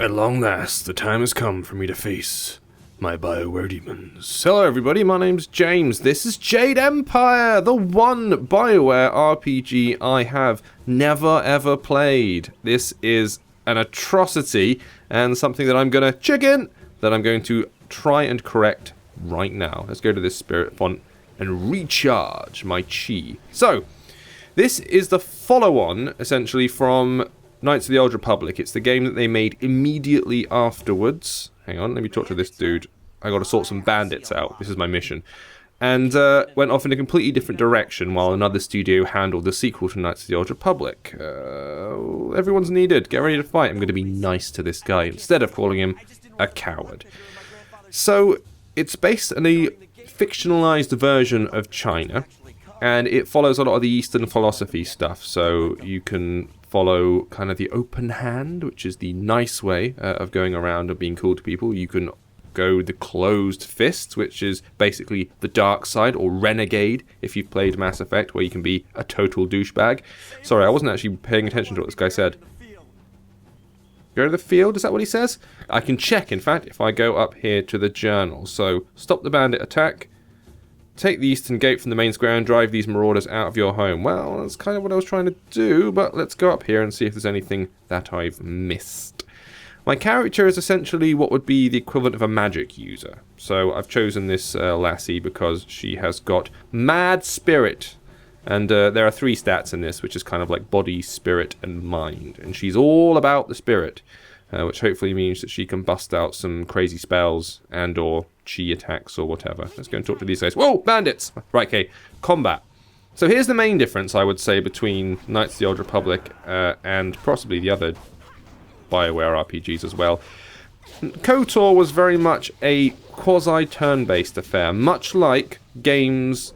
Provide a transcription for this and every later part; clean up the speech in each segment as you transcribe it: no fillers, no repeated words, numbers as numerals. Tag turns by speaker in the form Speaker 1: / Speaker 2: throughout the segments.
Speaker 1: At long last, the time has come for me to face my Bioware demons. Hello everybody, my name's James. This is Jade Empire, the one Bioware RPG I have never ever played. This is an atrocity and something that I'm going to try and correct right now. Let's go to this spirit font and recharge my chi. So, this is the follow-on, essentially, from Knights of the Old Republic. It's the game that they made immediately afterwards. Hang on, let me talk to this dude. I gotta sort some bandits out. This is my mission. And went off in a completely different direction while another studio handled the sequel to Knights of the Old Republic. Everyone's needed. Get ready to fight. I'm going to be nice to this guy instead of calling him a coward. So, it's based on a fictionalized version of China, and it follows a lot of the Eastern philosophy stuff. So, you can follow kind of the open hand, which is the nice way of going around and being cool to people. You can go the closed fist, which is basically the dark side, or renegade, if you've played Mass Effect, where you can be a total douchebag. Sorry, I wasn't actually paying attention to what this guy said. Go to the field, is that what he says? I can check, in fact, if I go up here to the journal. So, stop the bandit attack. Take the eastern gate from the main square and drive these marauders out of your home. Well, that's kind of what I was trying to do, but let's go up here and see if there's anything that I've missed. My character is essentially what would be the equivalent of a magic user. So I've chosen this lassie because she has got mad spirit. And there are 3 stats in this, which is kind of like body, spirit, and mind. And she's all about the spirit, which hopefully means that she can bust out some crazy spells and or chi attacks or whatever. Let's go and talk to these guys. Whoa, bandits! Right, okay, combat. So here's the main difference, I would say, between Knights of the Old Republic and possibly the other Bioware RPGs as well. KOTOR was very much a quasi-turn-based affair, much like games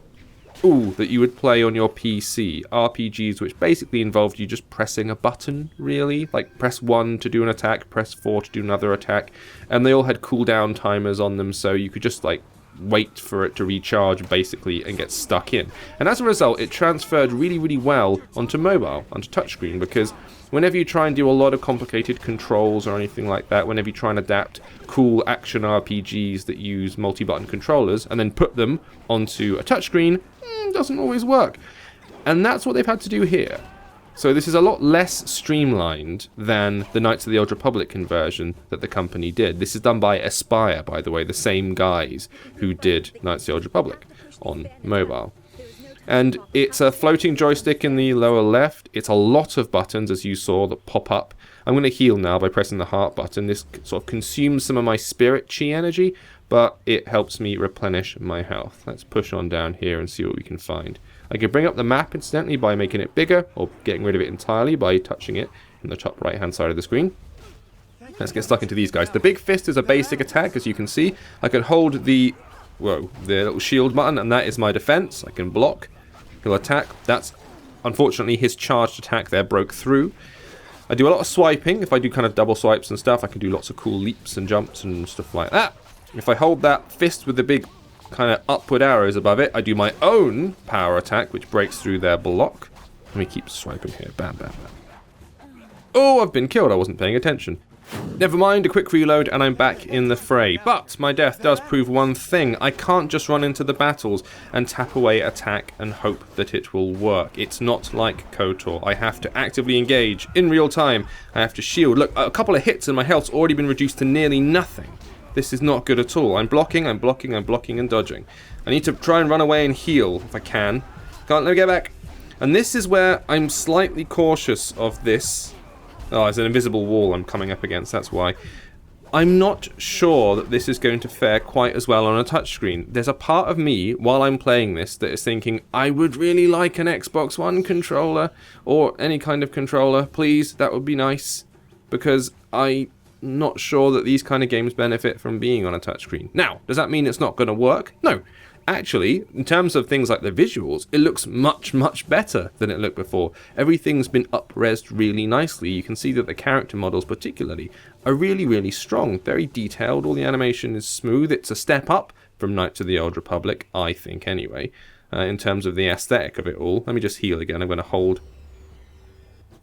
Speaker 1: that you would play on your PC. RPGs which basically involved you just pressing a button, really. Like, press 1 to do an attack, press 4 to do another attack. And they all had cooldown timers on them, so you could just, like, wait for it to recharge, basically, and get stuck in. And as a result, it transferred really, really well onto mobile, onto touchscreen, because whenever you try and do a lot of complicated controls or anything like that, whenever you try and adapt cool action RPGs that use multi-button controllers and then put them onto a touchscreen, doesn't always work. And that's what they've had to do here. So this is a lot less streamlined than the Knights of the Old Republic conversion that the company did. This is done by Aspire, by the way, the same guys who did Knights of the Old Republic on mobile. And it's a floating joystick in the lower left. It's a lot of buttons, as you saw, that pop up. I'm going to heal now by pressing the heart button. This sort of consumes some of my spirit chi energy, but it helps me replenish my health. Let's push on down here and see what we can find. I can bring up the map, incidentally, by making it bigger, or getting rid of it entirely by touching it in the top right-hand side of the screen. Let's get stuck into these guys. The big fist is a basic attack, as you can see. I can hold the little shield button, and that is my defense. I can block. He'll attack. That's, unfortunately, his charged attack there broke through. I do a lot of swiping. If I do kind of double swipes and stuff, I can do lots of cool leaps and jumps and stuff like that. If I hold that fist with the big kind of upward arrows above it, I do my own power attack, which breaks through their block. Let me keep swiping here. Bam, bam, bam. Oh, I've been killed. I wasn't paying attention. Never mind, a quick reload and I'm back in the fray. But my death does prove one thing. I can't just run into the battles and tap away attack and hope that it will work. It's not like KOTOR. I have to actively engage in real time. I have to shield. Look, a couple of hits and my health's already been reduced to nearly nothing. This is not good at all. I'm blocking and dodging. I need to try and run away and heal if I can. Can't let me get back. And this is where I'm slightly cautious of this. Oh, it's an invisible wall I'm coming up against, that's why. I'm not sure that this is going to fare quite as well on a touchscreen. There's a part of me, while I'm playing this, that is thinking, I would really like an Xbox One controller, or any kind of controller, please, that would be nice. Because I'm not sure that these kind of games benefit from being on a touchscreen. Now, does that mean it's not going to work? No. Actually, in terms of things like the visuals, it looks much, much better than it looked before. Everything's been up-resed really nicely. You can see that the character models particularly are really, really strong, very detailed. All the animation is smooth. It's a step up from Knights of the Old Republic, I think anyway, in terms of the aesthetic of it all. Let me just heal again. I'm going to hold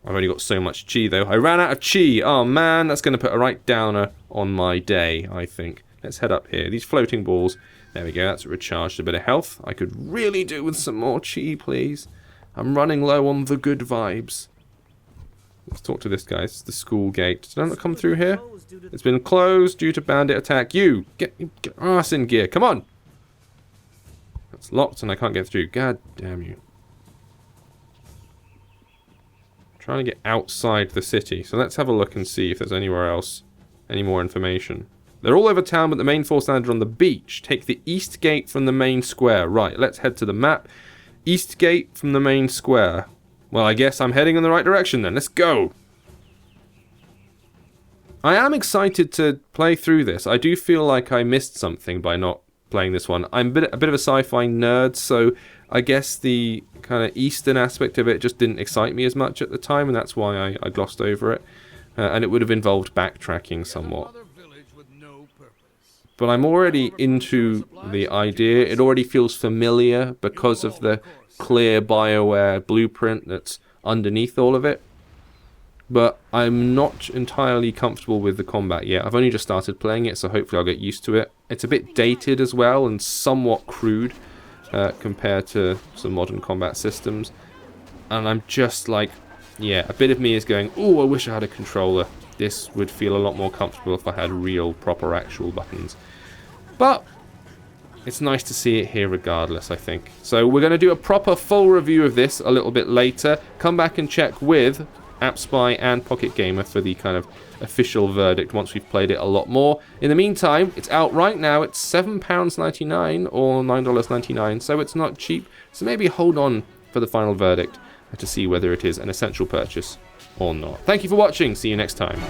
Speaker 1: I've only got so much chi, though. I ran out of chi. Oh, man, that's going to put a right downer on my day, I think. Let's head up here. These floating balls. There we go. That's recharged a bit of health. I could really do with some more chi, please. I'm running low on the good vibes. Let's talk to this guy. It's the school gate. Did I not come through here? It's been closed due to bandit attack. You! Get ass in gear. Come on! It's locked and I can't get through. God damn you. I'm trying to get outside the city. So let's have a look and see if there's anywhere else. Any more information. They're all over town, but the main force landed on the beach. Take the east gate from the main square. Right, let's head to the map. East gate from the main square. Well, I guess I'm heading in the right direction then. Let's go! I am excited to play through this. I do feel like I missed something by not playing this one. I'm a bit of a sci-fi nerd, so I guess the kind of eastern aspect of it just didn't excite me as much at the time, and that's why I glossed over it. And it would have involved backtracking somewhat. But I'm already into the idea. It already feels familiar because of the clear Bioware blueprint that's underneath all of it. But I'm not entirely comfortable with the combat yet. I've only just started playing it, so hopefully I'll get used to it. It's a bit dated as well and somewhat crude compared to some modern combat systems. And I'm just like, yeah, a bit of me is going, ooh, I wish I had a controller. This would feel a lot more comfortable if I had real, proper, actual buttons. But it's nice to see it here regardless, I think. So we're going to do a proper full review of this a little bit later. Come back and check with AppSpy and Pocket Gamer for the kind of official verdict once we've played it a lot more. In the meantime, it's out right now. It's £7.99 or $9.99, so it's not cheap. So maybe hold on for the final verdict to see whether it is an essential purchase or not. Thank you for watching. See you next time.